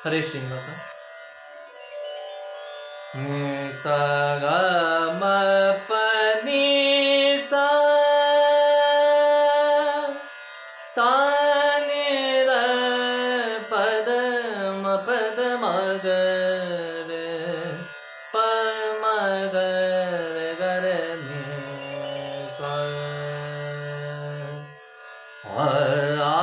ಹರೇ ಶ್ರೀನಿವಾಸ. ನಿ ಸ ಗ ಮ ಪ ನಿ ಸ ಸಾ ನಿ ದ ಪದ ಮ ಪದ ಮ ಗ ರೆ ಪ ಮ ಗ ರೆ ಗ ರೆ ನಿ ಸ ಆ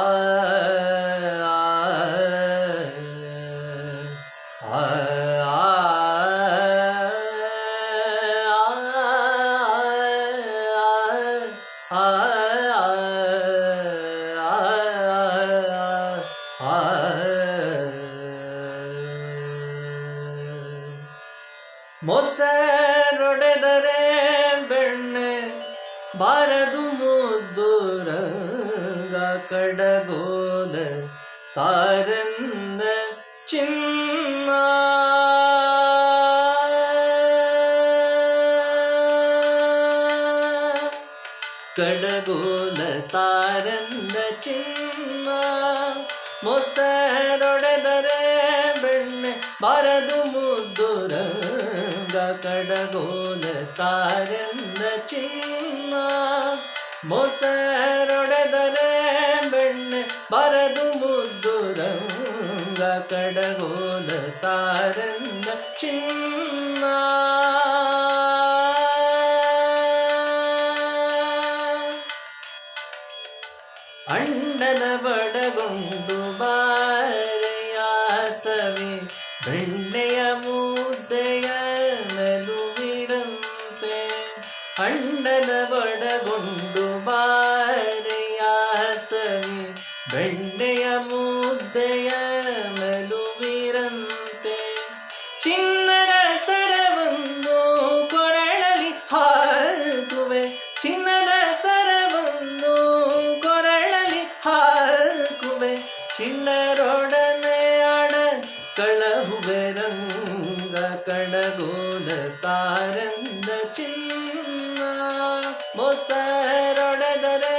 ಮೊಸರೊಡೆದರೆ ಬೆಣ್ಣೆ ಬಾರದು ಮುದ್ದುರಂಗ ಕಡಗೋಲ ತಾರನ್ನ ಚಿನ್ನ ಕಡಗೋಲ ತಾರನ್ನ ಚಿನ್ನ ಮೊಸರೊಡೆದರೆ ಬೆಣ್ಣೆ ಬಾರದು ಮುದ್ದುರಂಗ ಕಡಗೋಲ ತಾರನ್ನ ಚಿನ್ನ ಮೊಸರೊಡೆದರೆ ಬೆಣ್ಣೆ ಬಾರದು ಮುದ್ದುರಂಗ ಕಡಗೋಲ ತಾರನ್ನ ಚಿನ್ನ ಅಣ್ಣನ ಬಡಗೊಂಡು ಬಾರೆಯ ಸವಿ ಬೆಣ್ಣೆಯ ಮುದ್ದೆಯ ಮೆಲುವಿರಂತೆ ಅಣ್ಣನ ಬಡಗೊಂಡು ಬಾರೆಯ ಸವಿ ಬೆಣ್ಣೆಯ ಮುದ್ದೆಯ ಮೆಲುವಿರಂತೆ ಚಿನ್ನದ ಸರವನ್ನು ಕೊರಳಲಿ ಹಾಕುವೆ ಚಿನ್ನದ ಸರವನ್ನು ಕೊರಳಲಿ ಹಾಕುವೆ ಚಿಣ್ಣರೊಡನೆ ಆಡ ಕಳಹುವೆ ರಂಗ ಕಡಗೋಲ ತಾರಂದ ಚಿನ್ನ ಮೊಸರೊಡೆದರೆ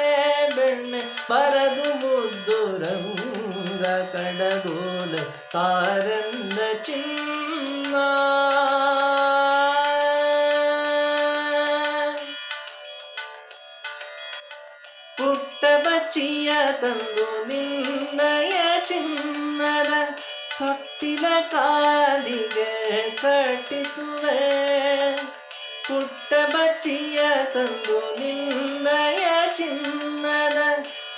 ಬೆಣ್ಣೆ ಬರದು ಮುದ್ದು ರಂಗ ಕಡಗೋಲ ತಾರಂದ ಚಿನ್ನ ಪುಟ್ಟ ಬಚ್ಚಿಯ ತಂದು ನಿನ್ನಯ ಚಿನ್ನದ ತೊಟ್ಟಿಲ ಕಾಲಿಗೆ ಕಟ್ಟಿಸುವೆ ಪುಟ್ಟ ಬಚ್ಚಿಯ ತಂದು ನಿನ್ನಯ ಚಿನ್ನದ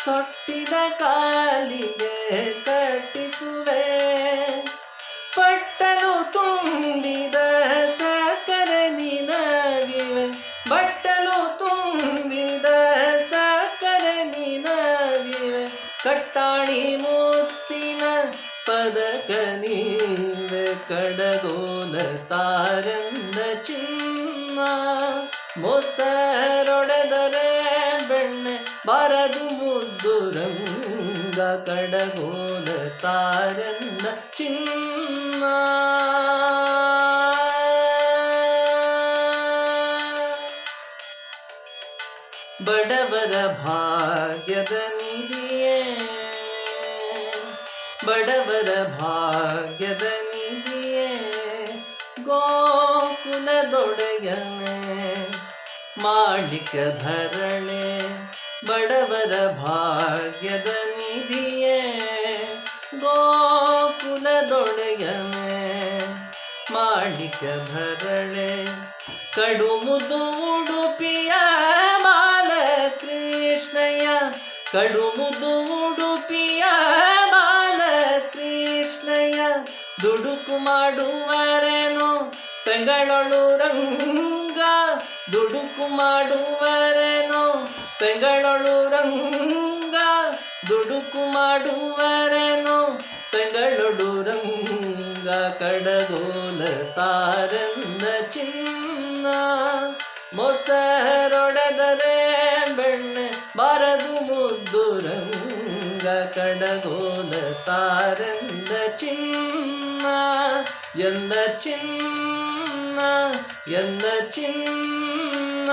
ತೊಟ್ಟಿಲ ಕಾಲಿಗೆ ಕಟ್ಟಿಸುವೆ ಪಟ್ಟಲು ತುಂಬಿದ ಸಕ್ಕರೆ ನಿನಗಿವೆ ಬಟ್ಟಲು ತುಂಬಿದ ಸಕ್ಕರೆ ನಿನಗಿವೆ ಕಟ್ಟಾಣಿ ಮುತ್ತಿನ ಪದಕ ನೀವೆ ಕಡಗೋಲ ತಾರಂದ ಚಿನ್ನ ಮೊಸರೊಡೆದರೆ ಬೆಣ್ಣೆ ಬಾರದು ಮುದ್ದು ರಂಗ ಕಡಗೋಲ ತಾರಂದ ಚಿನ್ನ ಬಡವರ ಭಾಗ್ಯದ ನಿಧಿಯೇ ಬಡವರ ಭಾಗ್ಯದ ನಿಧಿಯೇ ಗೋಕುಲದೊಡೆಯನೆ ಮಾಣಿಕ್ಯ ಧರಣೆ ಬಡವರ ಭಾಗ್ಯದ ನಿಧಿಯೇ ಗೋಕುಲದೊಡೆಯನೆ ಮಾಣಿಕ್ಯ ಧರಣೆ ಕಡುಮುದು ಉಡುಪಿಯ ಬಾಲ ಕೃಷ್ಣಯ್ಯ ಕಡುಮುದು ಉಡುಪಿಯ ಬಾಲ ಕೃಷ್ಣಯ್ಯ ದುಡುಕು ಮಾಡುವರೇನೋ ಪೆಗಳೊಳು ರಂಗ ದುಡುಕು ಮಾಡುವರೇನೋ ಪೆಗಳೊಳು ರಂಗ ದುಡುಕು ಮಾಡುವರೇನೋ ಪೆಗಳೊಳು ರಂಗ ಕಡಗೋಲ ತಾರಂದ ಚಿನ್ನ ಮೊಸರೊಡೆದರೆ ಬೆಣ್ಣೆ ಬಾರದು ಮುದ್ದು ರಂಗ ಕಡಗೋಲ ತಾರಂದ ಚಿನ್ನ ಎಂದ ಚಿನ್ನ ಎಂದ ಚಿನ್ನ